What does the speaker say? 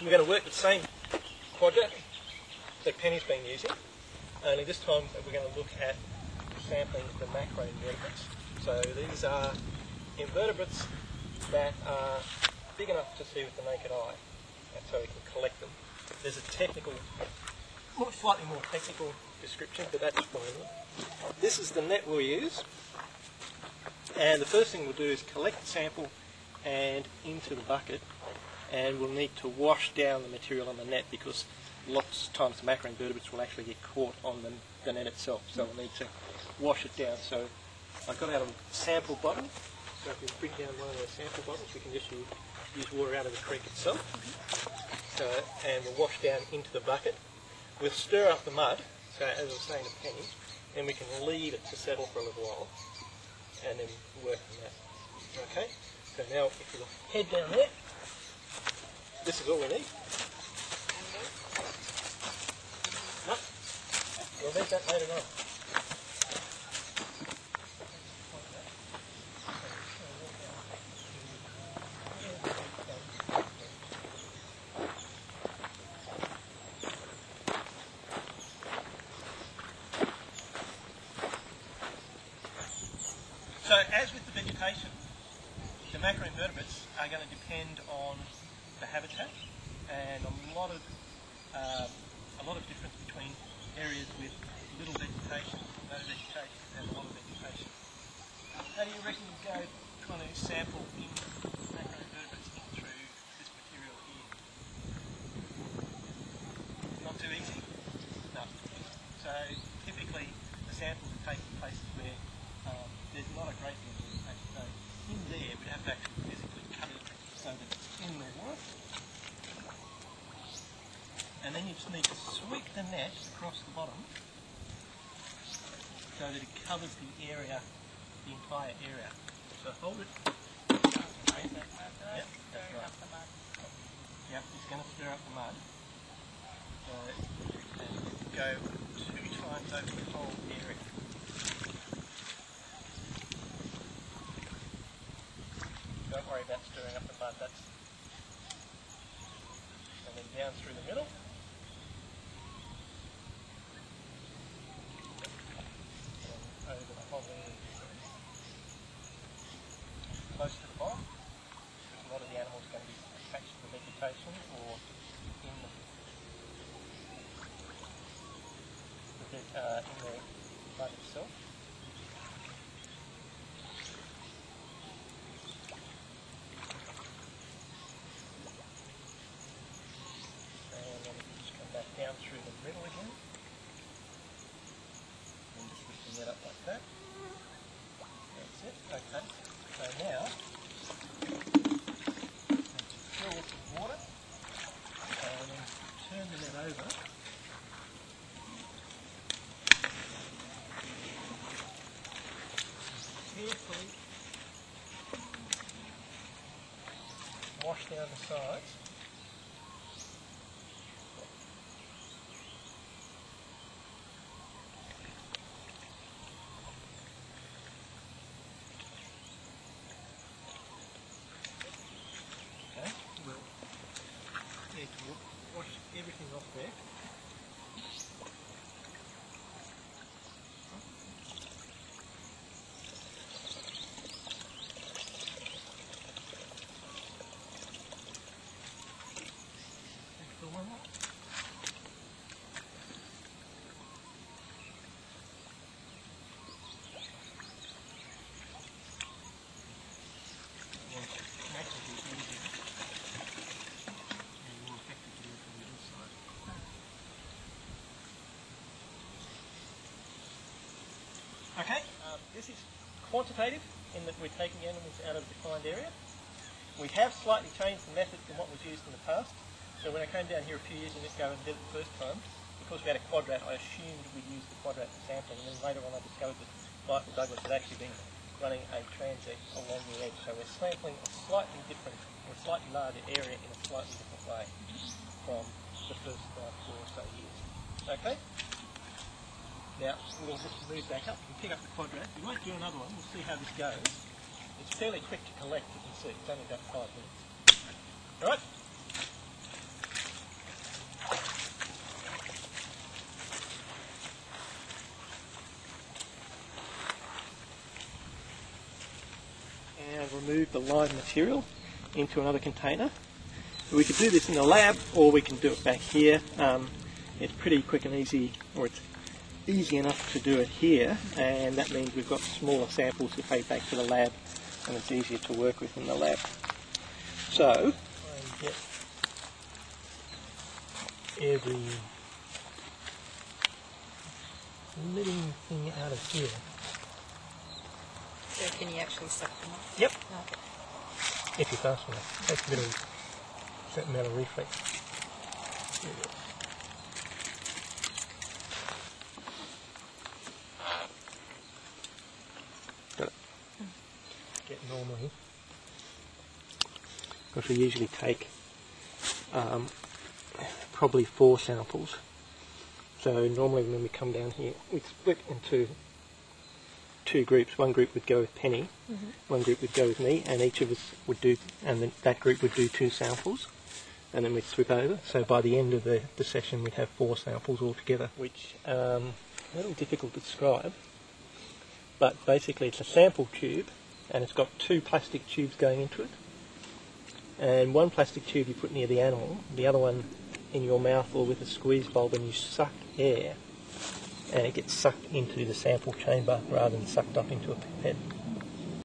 We're going to work the same quadrat that Penny's been using, only this time we're going to look at sampling the macro-invertebrates. So these are invertebrates that are big enough to see with the naked eye, and so we can collect them. There's a technical, slightly more technical description, but that's fine. This is the net we'll use, and the first thing we'll do is collect the sample and into the bucket, and we'll need to wash down the material on the net because lots of times the macroinvertebrates will actually get caught on the net itself, so we'll need to wash it down. So I've got out a sample bottle, so if we bring down one of those sample bottles we can just use water out of the creek itself. So, and we'll wash down into the bucket. We'll stir up the mud, so as I was saying to Penny, then we can leave it to settle for a little while and then work on that. Okay, so now if you head down there, this is all we need. No, we'll leave that later on. So as with the vegetation, the macroinvertebrates are going to depend on the habitat and a lot of difference between areas with little vegetation, no vegetation, and a lot of vegetation. How do you reckon you go trying to sample in macroinvertebrates in through this material here? Not too easy? No. So typically the samples are taking places where there's not a great deal of vegetation. So in there we'd have to actually physically cut it so that it's in the water. And then you just need to sweep the net across the bottom so that it covers the area, the entire area. So hold it. Yep, that's right. Yep, it's going to stir up the mud. So, and go 2 times over the whole area. Don't worry about stirring up the mud, and then down through the middle. And over the whole area. Close to the bottom, because a lot of the animals are going to be attached to the vegetation or in the mud itself. Down through the middle again, and just lifting that up like that. That's it. Okay. So now, fill it with water, and then turn the net over. Carefully wash down the sides. Wash everything off there. Okay, this is quantitative in that we're taking animals out of a defined area. We have slightly changed the method from what was used in the past. So when I came down here a few years ago and did it the first time, because we had a quadrat, I assumed we'd use the quadrat for sampling, and then later on I discovered that Michael Douglas had actually been running a transect along the edge. So we're sampling a slightly different, or a slightly larger area in a slightly different way from the first 4 or so years. Okay? Now, we'll just move back up and pick up the quadrat. We won't do another one, we'll see how this goes. It's fairly quick to collect, you can see. It's only about 5 minutes. Alright? remove the live material into another container. We could do this in the lab, or we can do it back here. It's pretty quick and easy, or it's easy enough to do it here, and that means we've got smaller samples to take back to the lab, and it's easier to work with in the lab. So, I get every living thing out of here. So can you actually suck them up? Yep. Okay. If you're fast enough. Takes a bit of certain amount of reflex. Here it is. Got it. Get normally. Because we usually take probably 4 samples. So normally when we come down here, we split into 2 groups. One group would go with Penny, one group would go with me, and each of us would do, and then that group would do 2 samples, and then we'd swip over. So by the end of the session we'd have 4 samples altogether, which a little difficult to describe, but basically it's a sample tube, and it's got 2 plastic tubes going into it, and one plastic tube you put near the animal, the other one in your mouth or with a squeeze bulb, and you suck air, and it gets sucked into the sample chamber rather than sucked up into a pipette.